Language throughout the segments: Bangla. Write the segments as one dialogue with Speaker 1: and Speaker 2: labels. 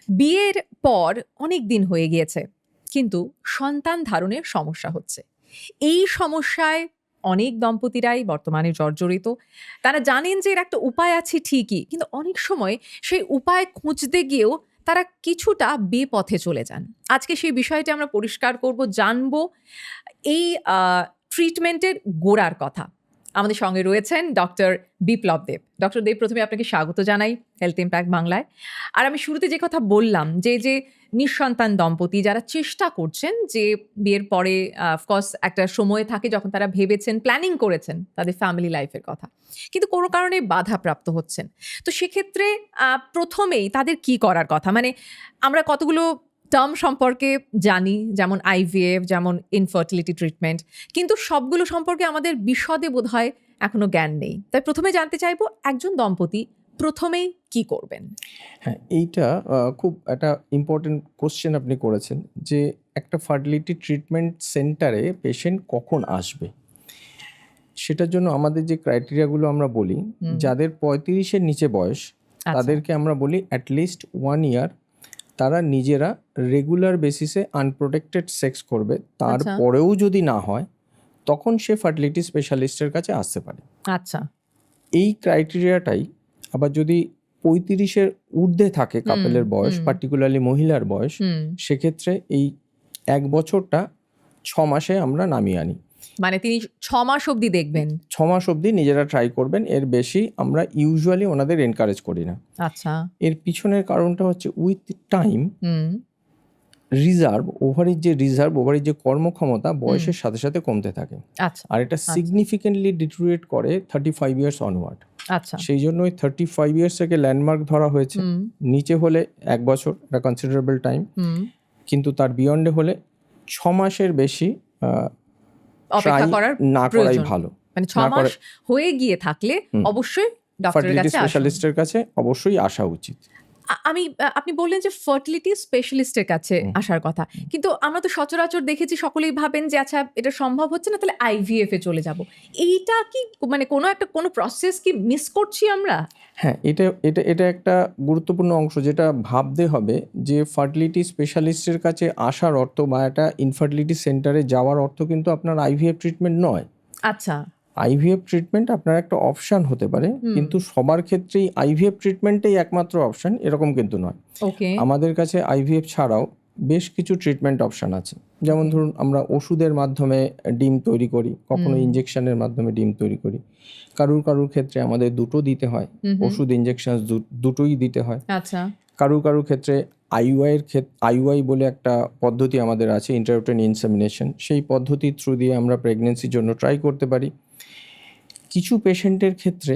Speaker 1: বিয়ের পর অনেক দিন হয়ে গিয়েছে, কিন্তু সন্তান ধারণের সমস্যা হচ্ছে। এই সমস্যায় অনেক দম্পতিরাই বর্তমানে জর্জরিত। তারা জানেন যে এর একটা উপায় আছে ঠিকই, কিন্তু অনেক সময় সেই উপায় খুঁজতে গিয়েও তারা কিছুটা বেপথে চলে যান। আজকে সেই বিষয়টি আমরা পরিষ্কার করব, জানবো এই ট্রিটমেন্টের গোড়ার কথা। আমাদের সঙ্গে রয়েছেন ডক্টর বিপ্লব দেব। ডক্টর দেব, প্রথমে আপনাকে স্বাগত জানাই হেলথ ইম্প্যাক্ট বাংলায়। আর আমি শুরুতে যে কথা বললাম, যে নিঃসন্তান দম্পতি যারা চেষ্টা করছেন যে বিয়ের পরে অফকোর্স একটা সময় থাকে যখন তারা ভেবেছেন, প্ল্যানিং করেছেন তাদের ফ্যামিলি লাইফের কথা, কিন্তু কোনো কারণে বাধাপ্রাপ্ত হচ্ছেন। তো সেক্ষেত্রে প্রথমেই তাদের কি করার কথা? মানে আমরা কতগুলো টার্ম সম্পর্কে জানি, যেমন আইভিএফ, যেমন ইনফার্টিলিটি ট্রিটমেন্ট, কিন্তু সবগুলো সম্পর্কে আমাদের বিশদে বোধহয় এখনো জ্ঞান নেই। তাই প্রথমে জানতে চাইবো, একজন দম্পতি প্রথমেই কি করবেন?
Speaker 2: হ্যাঁ, এইটা খুব একটা ইম্পর্টেন্ট কোশ্চেন আপনি করেছেন যে একটা ফার্টিলিটি ট্রিটমেন্ট সেন্টারে পেশেন্ট কখন আসবে। সেটার জন্য আমাদের যে ক্রাইটেরিয়াগুলো আমরা বলি, যাদের 35-এর নিচে বয়স তাদেরকে আমরা বলি অ্যাটলিস্ট 1 ইয়ার তারা নিজেরা রেগুলার বেসিসে আনপ্রোটেক্টেড সেক্স করবে। তারপরেও যদি না হয় তখন সে ফার্টিলিটি স্পেশালিস্টের কাছে আসতে পারে।
Speaker 1: আচ্ছা,
Speaker 2: এই ক্রাইটেরিয়াটাই আবার যদি 35-এর ঊর্ধ্বে থাকে কাপেলের বয়স, পার্টিকুলারলি মহিলার বয়স, সেক্ষেত্রে এই 1 বছরটা 6 মাসে আমরা নামিয়ে আনি।
Speaker 1: মানে তিনি 6 মাস অবধি দেখবেন?
Speaker 2: 6 মাস অবধি নিজেরা ট্রাই করবেন, এর বেশি আমরা ইউজুয়ালি ওনাদের এনকারেজ করি না।
Speaker 1: আচ্ছা,
Speaker 2: এর পিছনের কারণটা হচ্ছে উইথ টাইম রিজার্ভ ওভারির যে কর্মক্ষমতা বয়সের সাথে সাথে কমতে থাকে।
Speaker 1: আচ্ছা,
Speaker 2: আর এটা সিগনিফিকেন্টলি ডিটেরিয়েট করে 35 ইয়ার্স অনওয়ার্ড।
Speaker 1: আচ্ছা,
Speaker 2: সেই জন্য ওই 35 ইয়ার্স থেকে ল্যান্ডমার্ক ধরা হয়েছে। নিচে হলে 1 বছর, এটা কনসিডারেবল টাইম, কিন্তু তার বিয়ন্ডে হলে 6 মাসের বেশি
Speaker 1: অপেক্ষা করার
Speaker 2: না করাই ভালো।
Speaker 1: মানে 6 মাস হয়ে গিয়ে থাকলে অবশ্যই ডক্টরের কাছে
Speaker 2: স্পেশালিস্টের কাছে অবশ্যই আসা উচিত।
Speaker 1: আপনি বললেন যে ফার্টিলিটি স্পেশালিস্টের কাছে আসার কথা, কিন্তু আমরা তো সচরাচর দেখেছি সকলেই ভাবেন যে আচ্ছা এটা সম্ভব হচ্ছে না, তাহলে আইভিএফ এ চলে যাব। এইটা কি মানে কোনো প্রসেস কি মিস করছি আমরা?
Speaker 2: হ্যাঁ, এটা একটা গুরুত্বপূর্ণ অংশ যেটা ভাবতে হবে, যে ফার্টিলিটি স্পেশালিস্টের কাছে আসার অর্থ বা একটা ইনফার্টিলিটি সেন্টারে যাওয়ার অর্থ কিন্তু আপনার আইভিএফ ট্রিটমেন্ট নয়।
Speaker 1: আচ্ছা,
Speaker 2: আইভিএফ ট্রিটমেন্ট আপনার একটা অপশন হতে পারে, কিন্তু সবার ক্ষেত্রেই আইভিএফ ট্রিটমেন্টই একমাত্র অপশন এরকম কিন্তু নয়। আমাদের কাছে আইভিএফ ছাড়াও বেশ কিছু ট্রিটমেন্ট অপশন আছে। যেমন ধরুন, আমরা ওষুধের মাধ্যমে ডিম তৈরি করি, কখনো ইনজেকশনের মাধ্যমে ডিম তৈরি করি। কারুর ক্ষেত্রে আমাদের দুটো দিতে হয়, ওষুধ ইনজেকশন দুটোই দিতে হয়।
Speaker 1: আচ্ছা,
Speaker 2: কারুর ক্ষেত্রে আইওআই বলে একটা পদ্ধতি আমাদের আছে, ইন্ট্রাউটেরাইন ইনসেমিনেশন, সেই পদ্ধতির থ্রু দিয়ে আমরা প্রেগনেন্সির জন্য ট্রাই করতে পারি। কিছু পেশেন্টের ক্ষেত্রে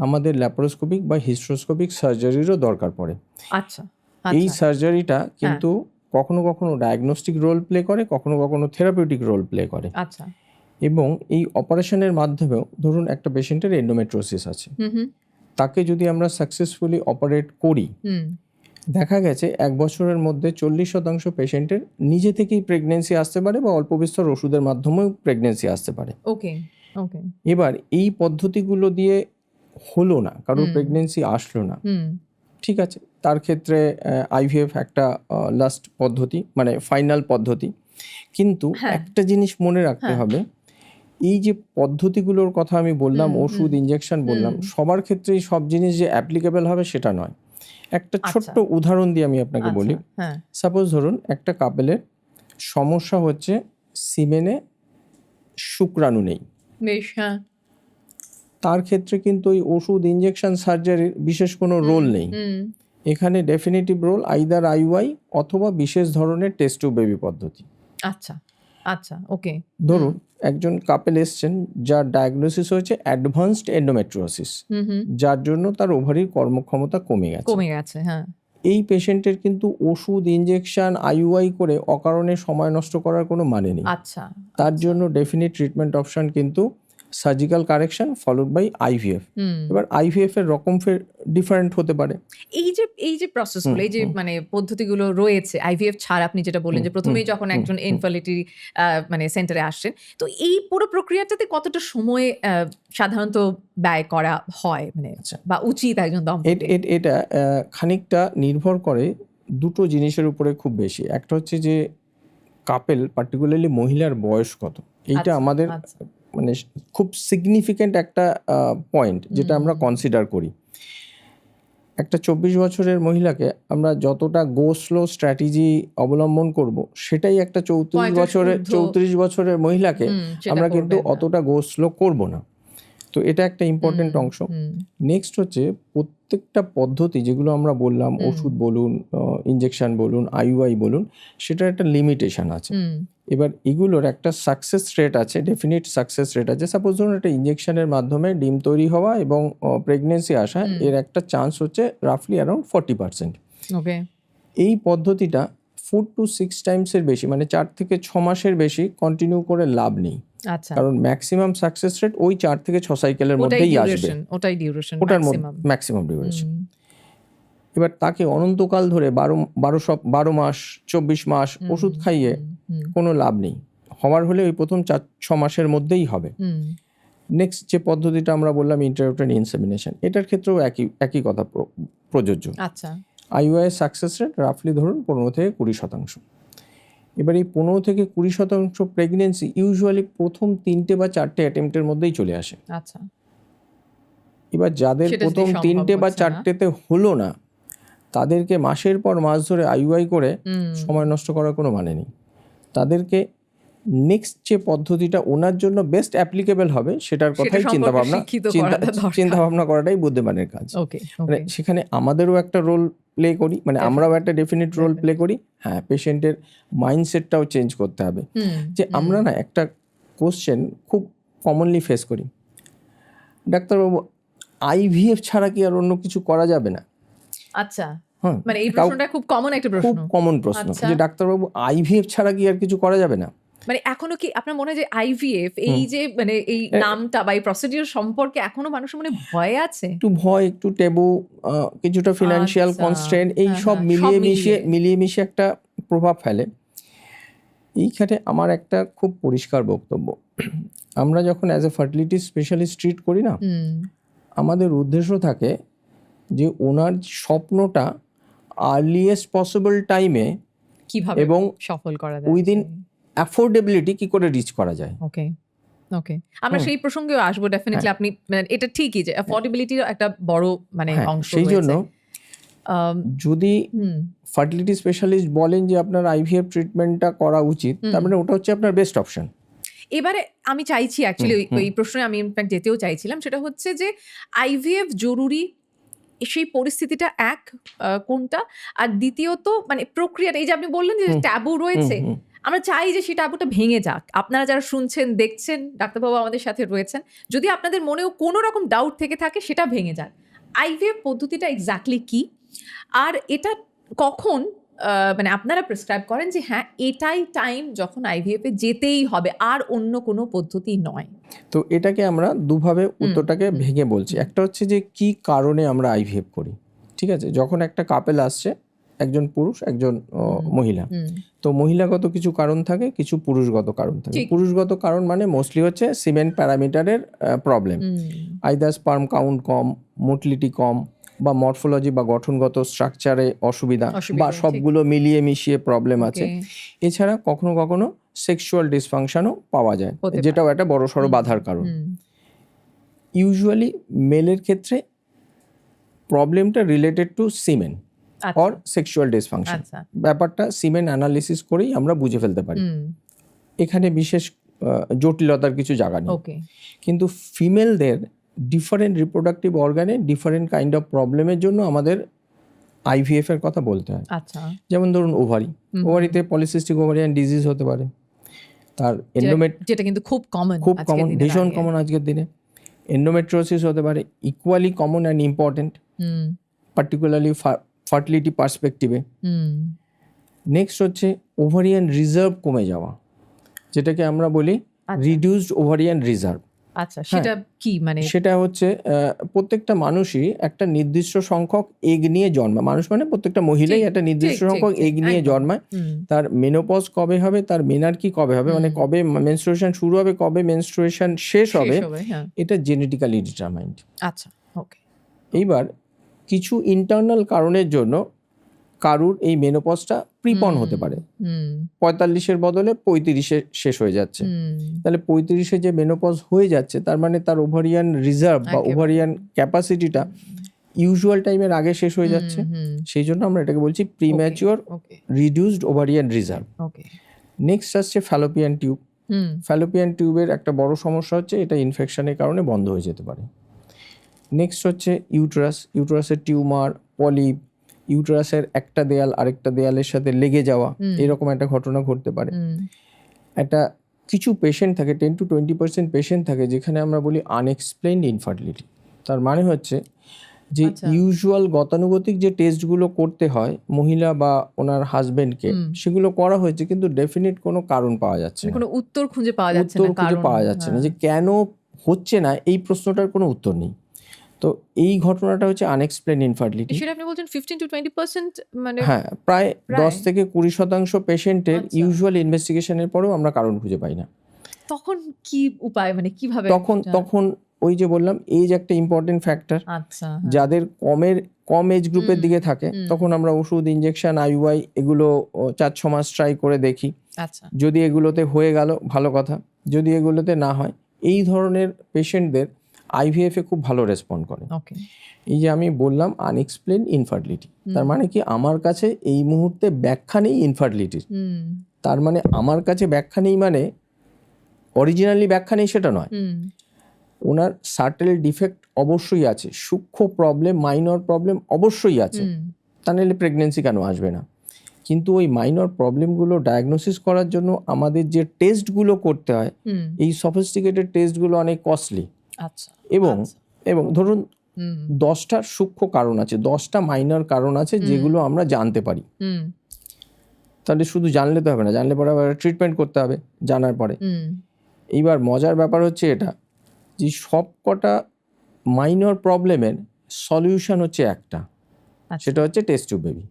Speaker 2: আমাদের ল্যাপারোস্কোপিক বা হিস্ট্রোস্কোপিক সার্জারিরও দরকার পড়ে।
Speaker 1: আচ্ছা,
Speaker 2: এই সার্জারিটা কিন্তু কখনো কখনো ডায়াগনস্টিক রোল প্লে করে, কখনো কখনো থেরাপিউটিক রোল প্লে করে।
Speaker 1: আচ্ছা,
Speaker 2: এবং এই অপারেশনের মাধ্যমেও ধরুন একটা পেশেন্টের এন্ডোমেট্রোসিস আছে, তাকে যদি আমরা সাকসেসফুলি অপারেট করি, দেখা গেছে 1 বছরের মধ্যে 40% পেশেন্টের নিজে থেকেই প্রেগনেন্সি আসতে পারে বা অল্প বিস্তর ওষুধের মাধ্যমেও প্রেগনেন্সি আসতে পারে। এবার এই পদ্ধতিগুলো দিয়ে হলো না, কারোর প্রেগনেন্সি আসলো না, ঠিক আছে, তার ক্ষেত্রে আইভিএফ একটা লাস্ট পদ্ধতি, মানে ফাইনাল পদ্ধতি। কিন্তু একটা জিনিস মনে রাখতে হবে, এই যে পদ্ধতিগুলোর কথা আমি বললাম, ওষুধ ইনজেকশন বললাম, সবার ক্ষেত্রেই সব জিনিস যে অ্যাপ্লিকেবল হবে সেটা নয়। একটা ছোট্ট উদাহরণ দিয়ে আমি আপনাকে বলি। সাপোজ ধরুন একটা কাপেলের সমস্যা হচ্ছে সিমেনে শুক্রাণু নেই, তার ক্ষেত্রে কিন্তু ওই ওষুধ ইনজেকশন সার্জারির বিশেষ কোনো রোল নেই। এখানে ডেফিনিটিভ রোল আইদার আইওআই অথবা বিশেষ ধরনের টেস্ট টু বেবি পদ্ধতি।
Speaker 1: আচ্ছা, আচ্ছা, ওকে।
Speaker 2: ধরুন একজন কাপেল এসছেন যার ডায়াগনোসিস হয়েছে অ্যাডভান্সড এন্ডোমেট্রিওসিস, যার জন্য তার ওভারির কর্মক্ষমতা কমে গেছে।
Speaker 1: হ্যাঁ,
Speaker 2: এই পেশেন্টের কিন্তু ওষুধ ইনজেকশন আইওআই করে অকারণে সময় নষ্ট করার কোনো মানে নেই।
Speaker 1: আচ্ছা,
Speaker 2: তার জন্য ডেফিনিট ট্রিটমেন্ট অপশন কিন্তু surgical correction followed by IVF. এবার আইভিএফ এর রকম ডিফারেন্ট হতে পারে।
Speaker 1: এই যে প্রসেসগুলো, এই যে মানে পদ্ধতিগুলো রয়েছে আইভিএফ ছাড়া, আপনি যেটা বললেন যে প্রথমেই যখন একজন ইনফার্টিলিটি মানে সেন্টারে আসছেন, তো এই পুরো প্রক্রিয়াটাতে কতটা সময় সাধারণত ব্যয় করা হয়, মানে বা উচিত একজন দম্পতির?
Speaker 2: এটা খানিকটা নির্ভর করে দুটো জিনিসের উপরে খুব বেশি। একটা হচ্ছে যে কাপেল, পার্টিকুলারলি মহিলার বয়স কত, এইটা
Speaker 1: আচ্ছা,
Speaker 2: আমাদের
Speaker 1: আচ্ছা।
Speaker 2: মানে খুব সিগনিফিক্যান্ট একটা পয়েন্ট যেটা আমরা কনসিডার করি। একটা 24 বছরের মহিলাকে আমরা যতটা গো স্লো স্ট্র্যাটেজি অবলম্বন করব, সেটাই একটা 34 বছরের মহিলাকে
Speaker 1: সেটা
Speaker 2: আমরা কিন্তু
Speaker 1: করবেন না।
Speaker 2: অতটা গো স্লো করবো না। তো এটা একটা ইম্পর্টেন্ট অংশ। নেক্সট হচ্ছে প্রত্যেকটা পদ্ধতি যেগুলো আমরা বললাম, ওষুধ বলুন, ইনজেকশন বলুন, আইইউআই বলুন, সেটার একটা লিমিটেশন আছে। এবার এগুলোর একটা সাকসেস রেট আছে, ডেফিনিট সাকসেস রেট আছে। সাপোজ ধরুন একটা ইনজেকশনের মাধ্যমে ডিম তৈরি হওয়া এবং প্রেগনেন্সি আসা, এর একটা চান্স হচ্ছে রাফলি অ্যারাউন্ড 40%।
Speaker 1: ওকে।
Speaker 2: এই পদ্ধতিটা 4 to 6 টাইমসের বেশি, মানে 4 থেকে 6 মাসের বেশি কন্টিনিউ করে লাভ নেই।
Speaker 1: আচ্ছা,
Speaker 2: কারণ ম্যাক্সিমাম সাকসেস রেট ওই 4 থেকে 6 সাইকেলের মধ্যেই আসবে।
Speaker 1: ওটাই ডিউরেশন,
Speaker 2: ওটার ম্যাক্সিমাম ডিউরেশন। এবার তাকে অনন্তকাল ধরে 12 মাস 24 মাস ওষুধ খাইয়ে কোনো লাভ নেই। হওয়ার হলে ওই প্রথম 4-6 মাসের মধ্যেই হবে। নেক্সট যে পদ্ধতিটা আমরা বললাম ইন্টারউটেরাইন ইনসেমিনেশন, এটার ক্ষেত্রেও একই কথা প্রযোজ্য।
Speaker 1: আচ্ছা,
Speaker 2: আইইউআই সাকসেস রেট রাফলি ধরুন 15 থেকে 20%। এবার এই 15 থেকে 20% প্রেগনেন্সি ইউজুয়ালি প্রথম 3টে বা 4টে অ্যাটেম্পটের মধ্যেই চলে আসে।
Speaker 1: আচ্ছা।
Speaker 2: এবার যাদের প্রথম 3টে বা 4টেতে হলো না, তাদেরকে মাসের পর মাস ধরে আইইউআই করে সময় নষ্ট করার কোনো মানে নেই। তাদেরকে নেক্সট যে পদ্ধতিটা ওনার জন্য বেস্ট অ্যাপ্লিকেবল হবে সেটার কথাই চিন্তা ভাবনা করাটাই বুদ্ধিমানের কাজ। মানে সেখানে আমাদেরও একটা রোল প্লে করি, মানে আমরাও একটা ডেফিনিট রোল প্লে করি। হ্যাঁ, পেশেন্টের মাইন্ডসেটটাও চেঞ্জ করতে হবে। যে আমরা না একটা কোশ্চেন খুব কমনলি ফেস করি, ডাক্তারবাবু আইভিএফ ছাড়া কি আর অন্য কিছু করা যাবে না?
Speaker 1: আচ্ছা, মানে এই প্রশ্নটা খুব কমন একটা প্রশ্ন,
Speaker 2: খুব কমন প্রশ্ন যে ডাক্তারবাবু আইভিএফ ছাড়া কি আর কিছু করা যাবে না?
Speaker 1: মানে এখনো কি আপনার মনে হয় যে আইভিএফ এই যে মানে এই নামটা বা এই প্রসিডিউর সম্পর্কে এখনো মানুষের মনে ভয় আছে?
Speaker 2: একটু ভয়, একটু টেবু, কিছুটা ফিনান্সিয়াল কনস্ট্রেন্ট, এই সব মিলিয়ে মিশিয়ে একটা প্রভাব ফেলে। এইখানে আমার একটা খুব পরিষ্কার বক্তব্য, আমরা যখন as a fertility specialist treat করি না, আমাদের উদ্দেশ্য থাকে যে ওনার স্বপ্নটা আর্লিয়েস্ট পসিবল টাইমে
Speaker 1: কিভাবে
Speaker 2: এবং
Speaker 1: সফল করা যায়,
Speaker 2: উইদিন অ্যাফোর্ডেবিলিটি কি করে রিচ করা যায়।
Speaker 1: ওকে, আমরা সেই প্রসঙ্গেও আসবো ডেফিনেটলি। আপনি এটা ঠিকই যে অ্যাফোর্ডেবিলিটির একটা বড় মানে অংশ রয়েছে। সেই জন্য
Speaker 2: যদি ফার্টিলিটি স্পেশালিস্ট বলেন যে আপনার আইভিএফ ট্রিটমেন্টটা করা উচিত, তার মানে ওটা হচ্ছে আপনার বেস্ট অপশন।
Speaker 1: এবারে আমি চাইছি অ্যাকচুয়ালি ওই প্রশ্নে আমি ইনফ্যাক্ট যেতেও চাইছিলাম, সেটা হচ্ছে যে আইভিএফ জরুরি সেই পরিস্থিতিটা এক কোনটা, আর দ্বিতীয়ত মানে প্রক্রিয়াটা, এই যে আপনি বললেন যে ট্যাবু রয়েছে, আমরা চাই যে সেই ট্যাবুটা ভেঙে যাক। আপনারা যারা শুনছেন দেখছেন, ডাক্তারবাবু আমাদের সাথে রয়েছেন, যদি আপনাদের মনেও কোনো রকম ডাউট থেকে থাকে সেটা ভেঙে যাক। আইভিএফ পদ্ধতিটা এক্স্যাক্টলি কি, আর এটা কখন মানে আপনারা প্রেসক্রাইব করেন যে হ্যাঁ এটাই টাইম যখন আইভিএফে যেতেই হবে, আর অন্য কোনো পদ্ধতি নয়?
Speaker 2: তো এটাকে আমরা দুভাবে উত্তরটাকে ভেঙে বলছি। একটা হচ্ছে যে কি কারণে আমরা আইভিএফ করি, ঠিক আছে? যখন একটা কাপেল আসছে, একজন পুরুষ একজন মহিলা, তো মহিলাগত কিছু কারণ থাকে, কিছু পুরুষগত কারণ থাকে। পুরুষগত কারণ মানে মোস্টলি হচ্ছে সিমেন্ট প্যারামিটারের প্রবলেম, আইদার স্পার্ম কাউন্ট কম, মোটিলিটি কম, বা মরফোলজি বা গঠনগত স্ট্রাকচারে অসুবিধা, বা সবগুলো মিলিয়ে মিশিয়ে প্রবলেম আছে। এছাড়া কখনো কখনো সেক্সুয়াল ডিসফাংশনও পাওয়া যায়, যেটাও একটা বড় সড়ো বাধার কারণ। ইউজুয়ালি মেলের ক্ষেত্রে প্রবলেমটা related to সিমেন or sexual dysfunction. ব্যাপারটা সিমেন অ্যানালিসিস করেই আমরা বুঝে ফেলতে পারি, এখানে বিশেষ জটিলতার কিছু জায়গা নেই। কিন্তু ফিমেলদের ডিফারেন্ট রিপ্রোডাক্টিভ অর্গানে ডিফারেন্ট কাইন্ড অফ প্রবলেমের জন্য আমাদের আইভিএফ এর কথা বলতে হয়। যেমন ধরুন ওভারিতে পলিসিস্টিক ওভারিয়ান ডিজিজ হতে পারে, তার
Speaker 1: যেটা কিন্তু খুব কমন,
Speaker 2: ভীষণ কমন আজকের দিনে। এন্ডোমেট্রিওসিস হতে পারে, equally common and important, particularly fertility পার্সপেক্টিভে। নেক্সট হচ্ছে ওভারিয়ান রিজার্ভ কমে যাওয়া, যেটাকে আমরা বলি রিডিউসড ওভারিয়ান রিজার্ভ।
Speaker 1: আচ্ছা, সেটা কি মানে?
Speaker 2: সেটা হচ্ছে প্রত্যেকটা মানুষই একটা নির্দিষ্ট সংখ্যক এগ নিয়ে জন্মায়। মানুষ মানে প্রত্যেকটা মহিলাই একটা নির্দিষ্ট সংখ্যক এগ নিয়ে জন্মায়। তার মেনোপজ কবে হবে, তার মেনার্কি কবে হবে, মানে কবে মেনস্ট্রুয়েশন শুরু হবে, কবে মেনস্ট্রুয়েশন শেষ হবে, এটা জেনেটিক্যালি ডিটারমাইন্ড।
Speaker 1: আচ্ছা, ওকে।
Speaker 2: এইবার কিছু ইন্টারনাল কারণের জন্য কারুর এই মেনোপজটা প্রিপন হতে পারে, 45-এর বদলে 35-এ শেষ হয়ে যাচ্ছে। তাহলে 35-এ যে মেনোপজ হয়ে যাচ্ছে তার মানে তার ওভারিয়ান রিজার্ভ বা ওভারিয়ান ক্যাপাসিটিটা ইউজুয়াল টাইমের আগে শেষ হয়ে যাচ্ছে। সেই জন্য আমরা এটাকে বলছি premature reduced ovarian reserve. Next আসছে ফ্যালোপিয়ান টিউব। ফ্যালোপিয়ান টিউবের একটা বড় সমস্যা হচ্ছে এটা ইনফেকশনের কারণে বন্ধ হয়ে যেতে পারে। নেক্সট হচ্ছে ইউটেরাস। ইউটেরাসের টিউমার, পলিপ, ইউটেরাসের একটা দেয়াল আরেকটা দেয়ালের সাথে লেগে যাওয়া, এরকম একটা ঘটনা ঘটতে পারে। একটা কিছু পেশেন্ট থাকে, 10 to 20% পেশেন্ট থাকে যেখানে আমরা বলি আনএক্সপ্লেইনড ইনফার্টিলিটি। তার মানে হচ্ছে যে ইউজুয়াল গতানুগতিক যে টেস্টগুলো করতে হয় মহিলা বা ওনার হাজবেন্ডকে, সেগুলো করা হয়েছে কিন্তু ডেফিনিট কোনো কারণ পাওয়া যাচ্ছে না,
Speaker 1: কোনো উত্তর খুঁজে পাওয়া যাচ্ছে না,
Speaker 2: যে কেন হচ্ছে না এই প্রশ্নটার কোনো উত্তর নেই। তো এই ঘটনাটা হচ্ছে আনএক্সপ্লেইনড ইনফার্টিলিটি।
Speaker 1: সেটা আপনি বলছেন 15 to 20%, মানে
Speaker 2: হ্যাঁ, প্রায় 10 থেকে 20% পেশেন্টের ইউজুয়াল ইনভেস্টিগেশনের পরেও আমরা কারণ খুঁজে পাই না।
Speaker 1: তখন কি উপায়, মানে কিভাবে?
Speaker 2: তখন ওই যে বললাম এজ একটা ইম্পর্টেন্ট ফ্যাক্টর। যাদের কম এজ গ্রুপের দিকে থাকে তখন আমরা ওষুধ, ইনজেকশন, আইইউআই এগুলো 4-6 মাস ট্রাই করে দেখি। যদি এগুলোতে হয়ে গেল ভালো কথা, যদি এগুলোতে না হয় এই ধরনের পেশেন্টদের আইভিএফ এ খুব ভালো রেসপন্ড করে। এই যে আমি বললাম আনএক্সপ্লেইনড ইনফার্টিলিটি, তার মানে কি আমার কাছে এই মুহূর্তে ব্যাখ্যা নেই ইনফার্টিলিটির। তার মানে আমার কাছে ব্যাখ্যা নেই মানে অরিজিনালি ব্যাখ্যা নেই সেটা নয়, ওনার সার্টেল ডিফেক্ট অবশ্যই আছে, সূক্ষ্ম প্রবলেম, মাইনর প্রবলেম অবশ্যই আছে, তা নাহলে প্রেগনেন্সি কেন আসবে না। কিন্তু ওই মাইনর প্রবলেমগুলো ডায়াগনোসিস করার জন্য আমাদের যে টেস্টগুলো করতে হয়, এই সফিস্টিকেটেড টেস্টগুলো অনেক কস্টলি। এবং ধরুন 10টা সূক্ষ্ম কারণ আছে, 10টা মাইনর কারণ আছে যেগুলো আমরা জানতে পারি। তাহলে শুধু জানলে তো হবে না, জানলে পরে আবার ট্রিটমেন্ট করতে হবে জানার পরে। এইবার মজার ব্যাপার হচ্ছে এটা যে সব কটা মাইনর প্রবলেমের সলিউশন হচ্ছে একটা, সেটা হচ্ছে test tube baby,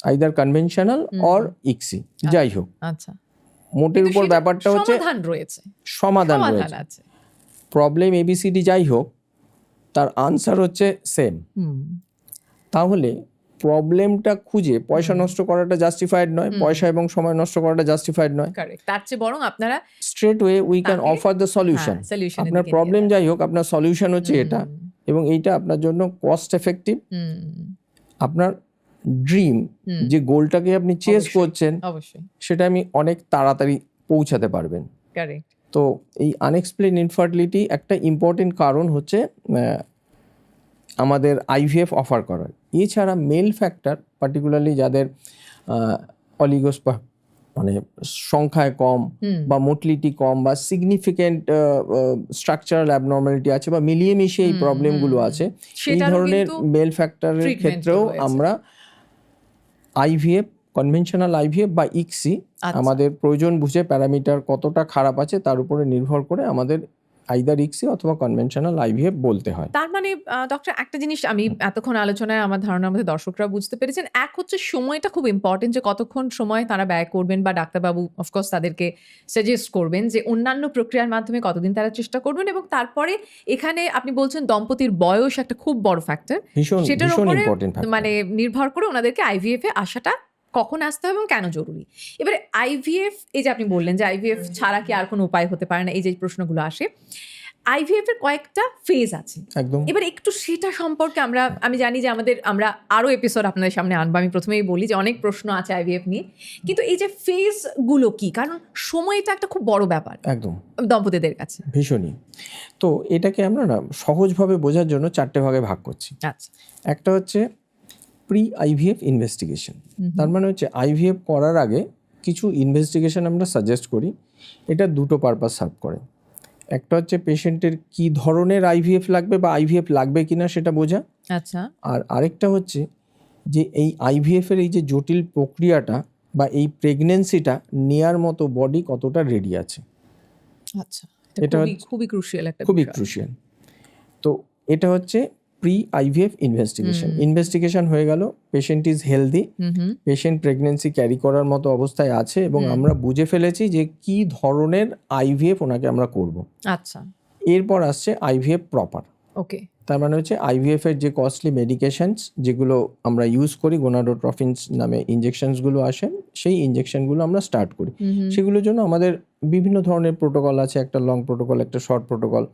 Speaker 2: either conventional or ICSI, যাই হোক। মোটের উপর ব্যাপারটা হচ্ছে সমাধান রয়েছে। প্রবলেম এবিসিডি যাই হোক, তার আনসার হচ্ছে সেম। তাহলে প্রবলেমটা খুঁজে পয়সা নষ্ট করাটা জাস্টিফাইড নয়, পয়সা এবং সময় নষ্ট করাটা জাস্টিফাইড নয়।
Speaker 1: তার চেয়ে বরং আপনারা
Speaker 2: straight way we can offer the solution. আপনার প্রবলেম যাই হোক, আপনার সলিউশন হচ্ছে এটা, এবং এইটা আপনার জন্য কস্ট এফেক্টিভ। আপনার ড্রিম যে গোলটাকে আপনি চেস করছেন সেটা আমি অনেক তাড়াতাড়ি পৌঁছাতে পারবেন। তো এই আনএক্সপ্লেইন ইনফার্টিলিটি একটা ইম্পর্টেন্ট কারণ হচ্ছে আমাদের আইভিএফ অফার করার। এছাড়া মেল ফ্যাক্টর, পার্টিকুলারলি যাদের অলিগোস্পার্ম মানে সংখ্যায় কম বা মোটিলিটি কম বা সিগনিফিক্যান্ট স্ট্রাকচারাল অ্যাবনর্মালিটি আছে বা মিলিয়ে মিশিয়ে এই প্রবলেমগুলো আছে, এই ধরনের মেল ফ্যাক্টরের ক্ষেত্রেও আমরা আইভিএফ, কনভেনশনাল আইভিএফ বা ইক্সি আমাদের প্রয়োজন বুঝে প্যারামিটার কতটা খারাপ আছে তার উপরে নির্ভর করে আমাদের আইদার ইক্সি অথবা কনভেনশনাল আইভিএফ বলতে হয়।
Speaker 1: তার মানে ডক্টর, একটা জিনিস আমি এতক্ষণ আলোচনায় আমার ধারণার মধ্যে দর্শকরা বুঝতে পেরেছেন, এক হচ্ছে সময়টা খুব ইম্পর্টেন্ট, যে কতক্ষণ সময় তারা ব্যয় করবেন, বা ডাক্তারবাবু অফকোর্স তাদেরকে সাজেস্ট করবেন যে অন্যান্য প্রক্রিয়ার মাধ্যমে কতদিন তারা চেষ্টা করবেন, এবং তারপরে এখানে আপনি বলছেন দম্পতির বয়স একটা খুব বড় ফ্যাক্টর, সেটার উপরে মানে নির্ভর করে ওনাদেরকে আইভিএফ এ আসাটা কখন আসতে হবে এবং কেন জরুরি। এবারে আইভিএফ, এই যে আপনি বললেন যে আইভিএফ ছাড়া কি আর কোনো উপায় হতে পারে না, এই যে প্রশ্নগুলো আসে, আইভিএফ এর কয়েকটা ফেজ আছে। এবার একটু সেটা সম্পর্কে আমি জানি যে আমরা আরো এপিসোড আপনাদের সামনে আনবো, আমি প্রথমেই বলি যে অনেক প্রশ্ন আছে আইভিএফ নিয়ে, কিন্তু এই যে ফেজ গুলো কি, কারণ সময়টা একটা খুব বড় ব্যাপার একদম দম্পতিদের কাছে,
Speaker 2: ভীষণই। তো এটাকে আমরা না সহজভাবে বোঝার জন্য 4টে ভাগে ভাগ করছি। একটা হচ্ছে প্রি আইভিএফ ইনভেস্টিগেশন, তার মানে হচ্ছে আইভিএফ করার আগে কিছু ইনভেস্টিগেশন আমরা সাজেস্ট করি। এটা দুটো পারপাস সার্ভ করে। একটা হচ্ছে পেশেন্টের কি ধরনের আইভিএফ লাগবে বা আইভিএফ লাগবে কিনা সেটা বোঝা। আর আরেকটা হচ্ছে যে এই আইভিএফ এর এই যে জটিল প্রক্রিয়াটা বা এই প্রেগনেন্সিটা নেয়ার মতো বডি কতটা রেডি আছে।
Speaker 1: এটা খুবই
Speaker 2: ক্রুশিয়াল। তো এটা হচ্ছে প্রি আইভিএফ ইনভেস্টিগেশন হয়ে গেল, patient is healthy, patient pregnancy carry করার মতো অবস্থায় আছে এবং আমরা বুঝে ফেলেছি যে কি ধরনের আইভিএফ ওনাকে আমরা করব। এরপর আসছে আইভিএফ প্রপার। তার মানে হচ্ছে আইভিএফ এর যে কস্টলি মেডিকেশনস যেগুলো আমরা ইউজ করি, গোনাডোট্রফিনস নামে ইঞ্জেকশনসগুলো আসেন, সেই ইঞ্জেকশনগুলো আমরা স্টার্ট করি। সেগুলোর জন্য আমাদের বিভিন্ন ধরনের প্রোটোকল আছে, একটা লং প্রোটোকল, একটা শর্ট প্রোটোকল।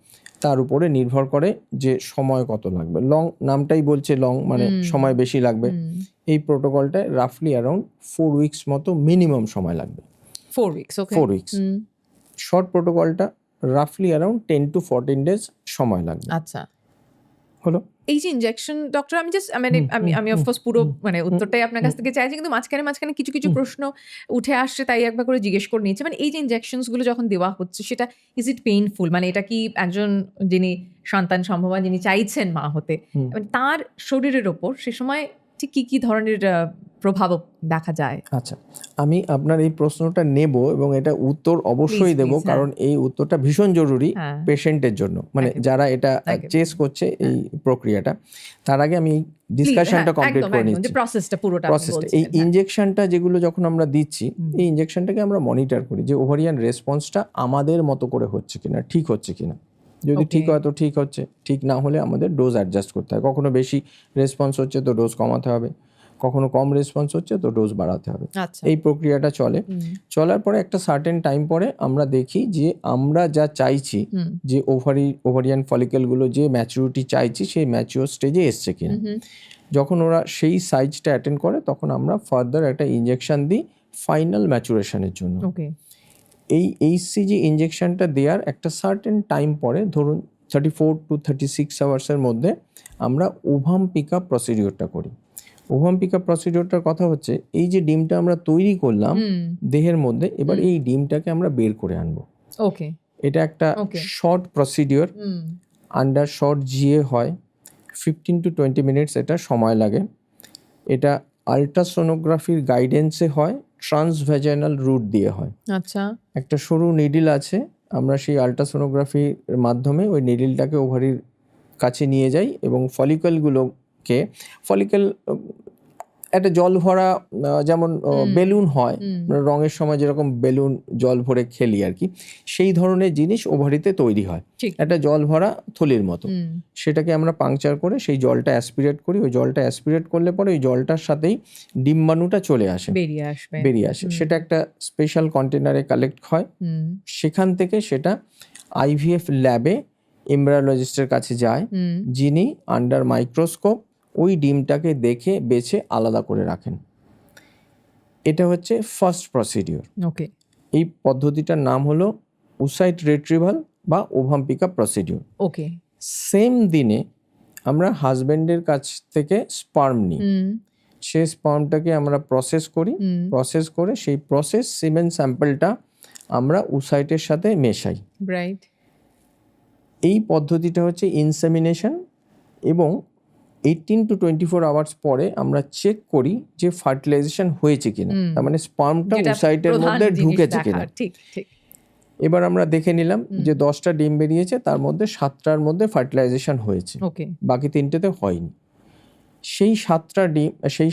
Speaker 2: তার উপরে নির্ভর করে যে সময় কত লাগবে। লং নামটাই বলছে লং, মানে সময় বেশি লাগবে। এই প্রোটোকলটায় রাফলি অ্যারাউন্ড 4 উইকস মতো মিনিমাম সময় লাগবে।
Speaker 1: 4 উইকস, ওকে।
Speaker 2: 4 উইকস। শর্ট প্রোটোকলটা রাফলি অ্যারাউন্ড 10 to 14 ডেজ সময় লাগবে।
Speaker 1: আচ্ছা,
Speaker 2: হলো।
Speaker 1: এই যে ইনজেকশন ডক্টর, আমি জাস্ট আমি অফকোর্স পুরো মানে উত্তরটাই আপনার কাছ থেকে চাইছি, কিন্তু মাঝখানে কিছু কিছু প্রশ্ন উঠে আসছে, তাই একবার করে জিজ্ঞেস করে নিয়েছি। মানে এই যে ইনজেকশনস গুলো যখন দেওয়া হচ্ছে, সেটা ইজ ইট পেইনফুল? মানে এটা কি একজন যিনি সন্তান সম্ভবা, যিনি চাইছেন মা হতে, মানে তার শরীরের ওপর সে সময় ঠিক কি ধরনের প্রভাব দেখা যায়?
Speaker 2: আচ্ছা, আমি আপনার এই প্রশ্নটা নেব এবং এটা উত্তর অবশ্যই দেব, কারণ এই উত্তরটা ভীষণ জরুরি পেশেন্টের জন্য, মানে যারা এটা চেস করছে এই প্রক্রিয়াটা। তার আগে আমি ডিসকাশনটা কমপ্লিট করে নিচ্ছি, প্রসেসটা। এই ইনজেকশনটা যেগুলো যখন আমরা দিচ্ছি, এই ইনজেকশনটাকে আমরা মনিটর করি যে ওভারিয়ান রেসপন্সটা আমাদের মতো করে হচ্ছে কিনা, ঠিক হচ্ছে কিনা। যদি ঠিক হয় তো ঠিক হচ্ছে, ঠিক না হলে আমাদের ডোজ অ্যাডজাস্ট করতে হয়। কখনো বেশি রেসপন্স হচ্ছে তো ডোজ কমাতে হবে, কখনো কম রেসপন্স হচ্ছে তো ডোজ বাড়াতে হবে। এই প্রক্রিয়াটা চলার পরে একটা সার্টেন টাইম পরে আমরা দেখি যে আমরা যা চাইছি, যে ওভারিয়ান ফলিকেলগুলো যে ম্যাচুরিটি চাইছি, সেই ম্যাচিওর স্টেজে এসছে কিনা। যখন ওরা সেই সাইজটা অ্যাটেন্ড করে, তখন আমরা ফার্দার একটা ইনজেকশন দিই ফাইনাল ম্যাচুরেশনের জন্য। এই এইচসিজি ইনজেকশনটা দেওয়ার একটা সার্টেন টাইম পরে, ধরুন 34 to 36 আওয়ার্সের মধ্যে আমরা ওভাম পিক আপ প্রসিডিওরটা করি। ওভাম পিক আপ প্রসিডিওরটার কথা হচ্ছে, এই যে ডিমটা আমরা তৈরি করলাম দেহের মধ্যে, এবার এই ডিমটাকে আমরা বের করে আনবো। এটা একটা short procedure, under short GA হয়, 15 to 20 মিনিটস এটা সময় লাগে। এটা আল্ট্রাসোনোগ্রাফির গাইডেন্সে হয়, ট্রান্সভ্যাজাইনাল রুট দিয়ে হয়।
Speaker 1: আচ্ছা, একটা
Speaker 2: সরু নিডিল আছে, আমরা সেই আল্ট্রাসোনোগ্রাফির মাধ্যমে ওই নিডিলটাকে ওভারির কাছে নিয়ে যাই এবং ফলিকেলগুলোকে, ফলিকেল একটা জল ভরা, যেমন বেলুন হয় রঙের সময় যেরকম বেলুন জল ভরে খেলি আর কি, সেই ধরনের জিনিস ওভারিতে তৈরি হয়, একটা জল ভরা থলির মতো। সেটাকে আমরা পাংচার করে সেই জলটা অ্যাসপিরেট করি। ওই জলটা অ্যাসপিরেট করলে পরে ওই জলটার সাথেই ডিম্বাণুটা চলে আসে, বেরিয়ে আসে। সেটা একটা স্পেশাল কন্টেনারে কালেক্ট হয়। সেখান থেকে সেটা আইভিএফ ল্যাবে এমব্রায়োলজিস্টের কাছে যায়, যিনি আন্ডার মাইক্রোস্কোপ ওই ডিমটাকে দেখে বেছে আলাদা করে রাখেন। এটা হচ্ছে ফার্স্ট প্রসিডিওর। এই পদ্ধতিটার নাম হলো ওসাইট রিট্রিভাল বা ovum pick up procedure. Same দিনে আমরা হাজব্যান্ডের কাছ থেকে স্পার্ম নিই, সেই স্পার্মটাকে আমরা প্রসেস করি, প্রসেস করে সেই প্রসেস সিমেন স্যাম্পলটা আমরা ওসাইটের সাথে মেশাই। এই পদ্ধতিটা হচ্ছে ইনসেমিনেশন, এবং 18 to 24 আওয়ার্স পরে আমরা চেক করি যে ফার্টিলাইজেশন হয়েছে কিনা, তার মানে স্পার্মটা ওসাইটের মধ্যে ঢুকেছে কিনা। এবার আমরা দেখে নিলাম যে 10টা ডিম বেরিয়েছে, তার মধ্যে 7টার মধ্যে ফার্টিলাইজেশন হয়েছে, বাকি 3টেতে হয়নি। সেই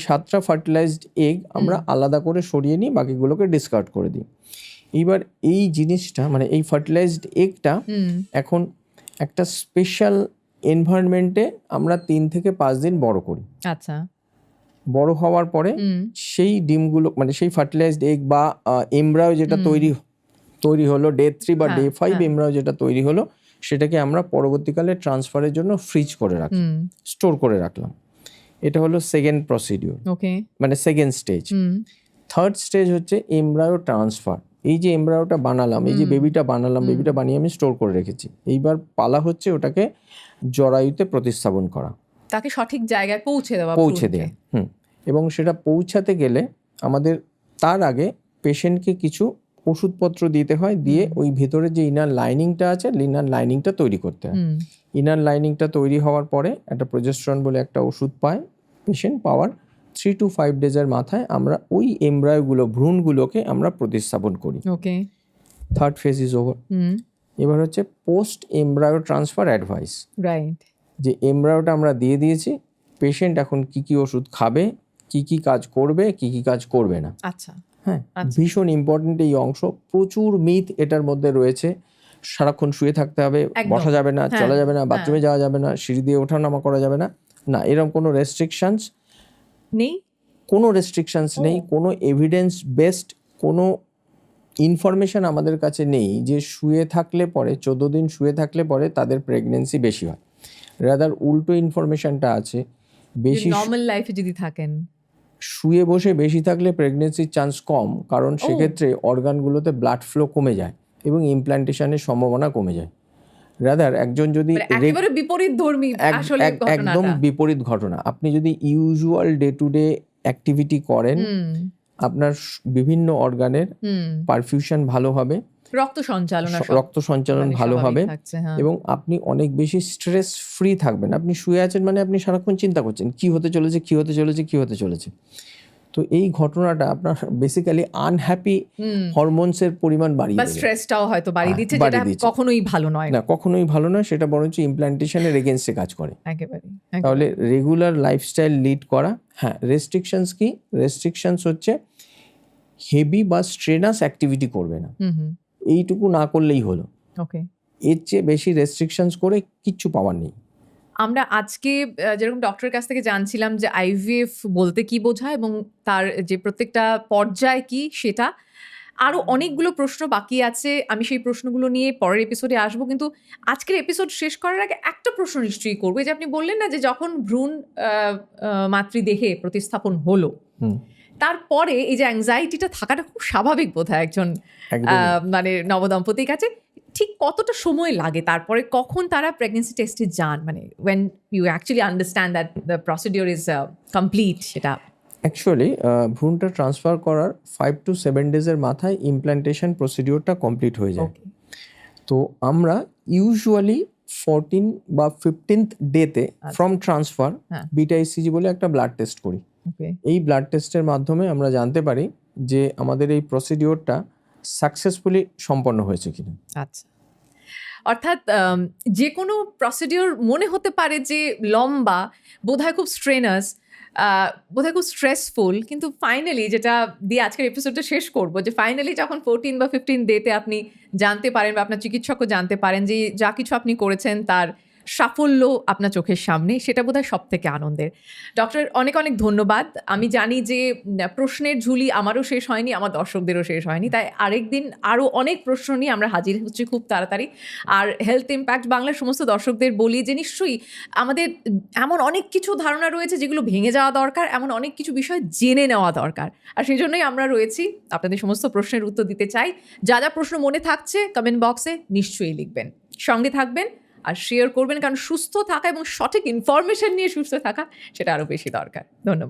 Speaker 2: 7টা ফার্টিলাইজড এগ আমরা আলাদা করে সরিয়ে নিই, বাকিগুলোকে ডিসকার্ড করে দিই। এবার এই জিনিসটা, মানে এই ফার্টিলাইজড এগটা এখন একটা স্পেশাল এনভায়রনমেন্টে আমরা 3 থেকে 5 দিন বড় করি।
Speaker 1: আচ্ছা,
Speaker 2: বড় হওয়ার পরে সেই ডিমগুলো, মানে সেই ফার্টিলাইজড এগ বা এমব্রায়ো যেটা তৈরি হলো ডে 3 বা ডে 5 এমব্রায়ো যেটা তৈরি হলো, সেটাকে আমরা পরবর্তীকালে ট্রান্সফারের জন্য ফ্রিজ করে রাখি, স্টোর করে রাখলাম। এটা হলো সেকেন্ড প্রসিডিওর, মানে সেকেন্ড স্টেজ। থার্ড স্টেজ হচ্ছে এমব্রায়ো ট্রান্সফার। এই যে এমব্রায়োটা বানালাম, এই যে বেবিটা বানালাম, বেবিটা বানিয়ে আমি স্টোর করে রেখেছি, এইবার পালা হচ্ছে ওটাকে জরায়ুতে প্রতিস্থাপন করা,
Speaker 1: তাকে সঠিক জায়গায় পৌঁছে দেওয়া।
Speaker 2: এবং সেটা পৌঁছাতে গেলে আমাদের তার আগে পেশেন্টকে কিছু ওষুধপত্র দিতে হয়, দিয়ে ওই ভেতরে যে ইনার লাইনিংটা আছে, ইনার লাইনিংটা তৈরি করতে হয়। ইনার লাইনিংটা তৈরি হওয়ার পরে একটা প্রজেস্টেরন বলে একটা ওষুধ পায় পেশেন্ট, পাওয়ার 3 to 5 ডেজের মাথায় আমরা ওই এমব্রায়োগুলো, ভ্রূণগুলোকে আমরা প্রতিস্থাপন করি। Third phase is over. এবার হচ্ছে পোস্ট এমব্রায়ো ট্রান্সফার অ্যাডভাইস। যে এমব্রায়োটা আমরা দিয়ে দিয়েছি, পেশেন্ট এখন কি কি ওষুধ খাবে, কি কি কাজ করবে, কি কি কাজ করবে না। ভীষণ ইম্পর্টেন্ট এই অংশ। প্রচুর মিথ এটার মধ্যে রয়েছে, সারাক্ষণ শুয়ে থাকতে হবে,
Speaker 1: একদম।
Speaker 2: বসা যাবে না,
Speaker 1: হ্যাঁ,
Speaker 2: চলা যাবে না,
Speaker 1: হ্যাঁ।
Speaker 2: বাথরুমে যাওয়া যাবে না, সিঁড়ি দিয়ে ওঠানামা করা যাবে না, না এরকম কোনো রেস্ট্রিকশনস
Speaker 1: নেই।
Speaker 2: কোনো রেস্ট্রিকশনস নেই, কোনো এভিডেন্স বেসড কোনো ইনফরমেশন আমাদের কাছে নেই যে শুয়ে থাকলে পরে 14 দিন শুয়ে থাকলে পরে তাদের প্রেগনেন্সি বেশি হয়। রাদার উল্টো ইনফরমেশনটা আছে, বেশি
Speaker 1: নর্মাল লাইফে যদি থাকেন
Speaker 2: শুয়ে বসে বেশি থাকলে প্রেগনেন্সির চান্স কম, কারণ সেক্ষেত্রে অর্গানগুলোতে ব্লাড ফ্লো কমে যায় এবং ইমপ্ল্যান্টেশনের সম্ভাবনা কমে যায়। রাদার একজন যদি
Speaker 1: একেবারে বিপরীত ধর্মী আসলে
Speaker 2: একদম বিপরীত ঘটনা, আপনি যদি usual day to day activity করেন, আপনার বিভিন্ন অর্গানের পারফিউশন ভালো হবে, রক্ত সঞ্চালন ভালো হবে এবং আপনি অনেক বেশি স্ট্রেস ফ্রি থাকবেন। আপনি শুয়ে আছেন মানে আপনি সারাক্ষণ চিন্তা করছেন কি হতে চলেছে, কি হতে চলেছে, কি হতে চলেছে। তো এই ঘটনাটা আপনার বেসিক্যালি আনহ্যাপি হরমোনসের পরিমাণ বাড়িয়ে দেবে,
Speaker 1: স্ট্রেসটাও হয়তো বাড়িয়ে দিচ্ছে, যেটা কখনোই ভালো নয়।
Speaker 2: না, কখনোই ভালো নয়, সেটা বরঞ্চ ইমপ্ল্যান্টেশনের এগেইনস্টে কাজ করে।
Speaker 1: একেবারে।
Speaker 2: তাহলে রেগুলার লাইফস্টাইল লিড করা। হ্যাঁ, রেস্ট্রিকশনস কি? রেস্ট্রিকশনস হচ্ছে হেভি বা স্ট্রেনাস অ্যাক্টিভিটি করবে না, এইটুকু না করলেই হলো।
Speaker 1: ওকে,
Speaker 2: এর চেয়ে বেশি রেস্ট্রিকশনস করে কিচ্ছু পাওয়ার নেই।
Speaker 1: আমরা আজকে যেরকম ডক্টরের কাছ থেকে জানছিলাম যে আইভিএফ বলতে কি বোঝায় এবং তার যে প্রত্যেকটা পর্যায় কি সেটা, আরও অনেকগুলো প্রশ্ন বাকি আছে, আমি সেই প্রশ্নগুলো নিয়ে পরের এপিসোডে আসবো। কিন্তু আজকের এপিসোড শেষ করার আগে একটা প্রশ্ন নিশ্চয়ই করবো, যে আপনি বললেন না যে যখন ভ্রূণ মাতৃদেহে প্রতিস্থাপন হলো তারপরে এই যে অ্যাংজাইটিটা থাকাটা খুব স্বাভাবিক বোধহয় একজন মানে নবদম্পতির কাছে। ঠিক কতটা সময় লাগে তারপরে, কখন তারা প্রেগনেন্সি টেস্টে যান, মানে when you actually understand that the procedure is complete? সেটা
Speaker 2: অ্যাকচুয়ালি ভ্রূণটা ট্রান্সফার করার 5 to 7 ডেজের মাথায় ইমপ্ল্যান্টেশন প্রসিডিওরটা কমপ্লিট হয়ে যায়। তো আমরা ইউজুয়ালি 14 বা 15th ডেতে ফ্রম ট্রান্সফার বিটা ইসিজি বলে একটা ব্লাড টেস্ট করি। এই ব্লাড টেস্টের মাধ্যমে আমরা জানতে পারি যে আমাদের এই প্রসিডিওরটা সাকসেসফুলি সম্পন্ন হয়েছে কিনা।
Speaker 1: আচ্ছা, অর্থাৎ যে কোনো প্রসিডিওর মনে হতে পারে যে লম্বা, বোধহয় খুব স্ট্রেনাস, বোধহয় খুব স্ট্রেসফুল, কিন্তু ফাইনালি যেটা দিয়ে আজকের এপিসোডটা শেষ করবো, যে ফাইনালি যখন 14 বা 15 ডেতে আপনি জানতে পারেন বা আপনার চিকিৎসকও জানতে পারেন যে যা কিছু আপনি করেছেন তার সাফল্য আপনার চোখের সামনে, সেটা বোধহয় সব থেকে আনন্দের। ডক্টর, অনেক অনেক ধন্যবাদ। আমি জানি যে প্রশ্নের ঝুলি আমারও শেষ হয়নি, আমার দর্শকদেরও শেষ হয়নি, তাই আরেকদিন আরও অনেক প্রশ্ন নিয়ে আমরা হাজির হচ্ছি খুব তাড়াতাড়ি। আর হেলথ ইম্প্যাক্ট বাংলার সমস্ত দর্শকদের বলি যে নিশ্চয়ই আমাদের এমন অনেক কিছু ধারণা রয়েছে যেগুলো ভেঙে যাওয়া দরকার, এমন অনেক কিছু বিষয় জেনে নেওয়া দরকার, আর সেই জন্যই আমরা রয়েছি, আপনাদের সমস্ত প্রশ্নের উত্তর দিতে চাই। যা যা প্রশ্ন মনে থাকছে কমেন্ট বক্সে নিশ্চয়ই লিখবেন, সঙ্গে থাকবেন আর শেয়ার করবেন, কারণ সুস্থ থাকা এবং সঠিক ইনফরমেশন নিয়ে সুস্থ থাকা সেটা আরও বেশি দরকার। ধন্যবাদ।